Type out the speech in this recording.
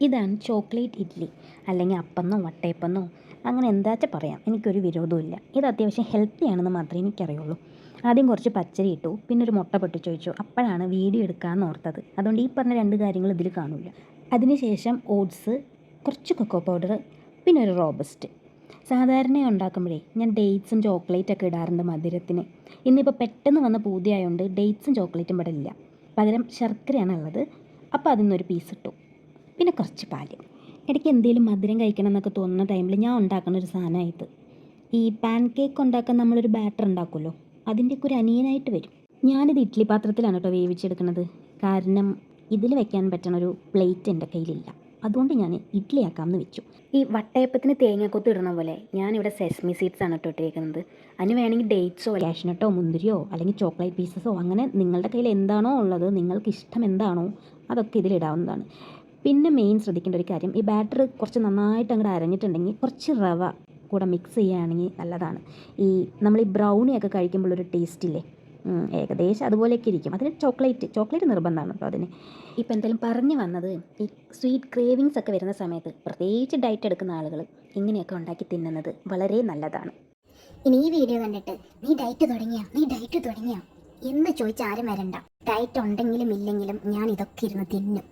ഇതാണ് ചോക്ലേറ്റ് ഇഡ്ഡലി, അല്ലെങ്കിൽ അപ്പന്നോ വട്ടയപ്പന്നോ അങ്ങനെ എന്താച്ചാൽ പറയാം. എനിക്കൊരു വിരോധമില്ല. ഇത് അത്യാവശ്യം ഹെൽത്തി ആണെന്ന് മാത്രമേ എനിക്കറിയുള്ളൂ. ആദ്യം കുറച്ച് പച്ചരി ഇട്ടു, പിന്നെ ഒരു മുട്ട പൊട്ടിച്ച് ഒഴിച്ചു. അപ്പോഴാണ് വീഡിയോ എടുക്കാമെന്ന് ഓർത്തത്. അതുകൊണ്ട് ഈ പറഞ്ഞ 2 കാര്യങ്ങൾ ഇതിൽ കാണില്ല. അതിനുശേഷം ഓട്സ്, കുറച്ച് കൊക്കോ പൗഡർ, പിന്നെ ഒരു റോബസ്റ്റ്. സാധാരണ ഉണ്ടാക്കുമ്പോഴേ ഞാൻ ഡേറ്റ്സും ചോക്ലേറ്റൊക്കെ ഇടാറുണ്ട് മധുരത്തിന്. ഇന്നിപ്പോൾ പെട്ടെന്ന് വന്ന പൂതിയായതുകൊണ്ട് ഡേറ്റ്സും ചോക്ലേറ്റും ഇവിടെ ഇല്ല, പകരം ശർക്കരയാണ് ഉള്ളത്. അപ്പോൾ അതിൽ നിന്നൊരു പീസ് ഇട്ടു, പിന്നെ കുറച്ച് പാല്. ഇടയ്ക്ക് എന്തെങ്കിലും മധുരം കഴിക്കണം എന്നൊക്കെ തോന്നുന്ന ടൈമിൽ ഞാൻ ഉണ്ടാക്കുന്ന ഒരു സാധനമായത്. ഈ പാൻ കേക്ക് ഉണ്ടാക്കാൻ നമ്മളൊരു ബാറ്റർ ഉണ്ടാക്കുമല്ലോ, അതിൻ്റെയൊക്കെ ഒരു അനിയനായിട്ട് വരും. ഞാനിത് ഇഡ്ഡലി പാത്രത്തിലാണ് കേട്ടോ വേവിച്ചെടുക്കുന്നത്. കാരണം ഇതിൽ വെക്കാൻ പറ്റുന്ന ഒരു പ്ലേറ്റ് എൻ്റെ കയ്യിലില്ല. അതുകൊണ്ട് ഞാൻ ഇഡ്ഡലി ആക്കാമെന്ന് വെച്ചു. ഈ വട്ടയപ്പത്തിന് തേങ്ങക്കൊത്ത് ഇടുന്ന പോലെ ഞാനിവിടെ സെസ്മി സീഡ്സ് ആണ് ഇട്ടിരിക്കുന്നത്. അതിന് വേണമെങ്കിൽ ഡേറ്റ്സോ കാഷ്നട്ടോ മുന്തിരിയോ അല്ലെങ്കിൽ ചോക്ലേറ്റ് പീസസോ അങ്ങനെ നിങ്ങളുടെ കയ്യിൽ എന്താണോ ഉള്ളത്, നിങ്ങൾക്ക് ഇഷ്ടം എന്താണോ അതൊക്കെ ഇതിലിടാവുന്നതാണ്. പിന്നെ മെയിൻ ശ്രദ്ധിക്കേണ്ട ഒരു കാര്യം, ഈ ബാറ്റർ കുറച്ച് നന്നായിട്ട് അങ്ങോട്ട് അരഞ്ഞിട്ടുണ്ടെങ്കിൽ കുറച്ച് റവ കൂടെ മിക്സ് ചെയ്യുകയാണെങ്കിൽ നല്ലതാണ്. ഈ നമ്മൾ ഈ ബ്രൗണിയൊക്കെ കഴിക്കുമ്പോഴൊരു ടേസ്റ്റില്ലേ, ഏകദേശം അതുപോലെയൊക്കെ ഇരിക്കും. അതിന് ചോക്ലേറ്റ് നിർബന്ധമാണ് കേട്ടോ അതിന്. ഇപ്പോൾ എന്തായാലും പറഞ്ഞു വന്നത്, ഈ സ്വീറ്റ് ക്രേവിങ്സ് ഒക്കെ വരുന്ന സമയത്ത് പ്രത്യേകിച്ച് ഡയറ്റ് എടുക്കുന്ന ആളുകൾ ഇങ്ങനെയൊക്കെ ഉണ്ടാക്കി തിന്നുന്നത് വളരെ നല്ലതാണ്. ഇനി ഈ വീഡിയോ കണ്ടിട്ട് നീ ഡയറ്റ് തുടങ്ങിയ എന്ന് ചോദിച്ചാൽ ആരും വരണ്ട. ഡയറ്റ് ഉണ്ടെങ്കിലും ഇല്ലെങ്കിലും ഞാൻ ഇതൊക്കെ ഇരുന്ന് തിന്നും.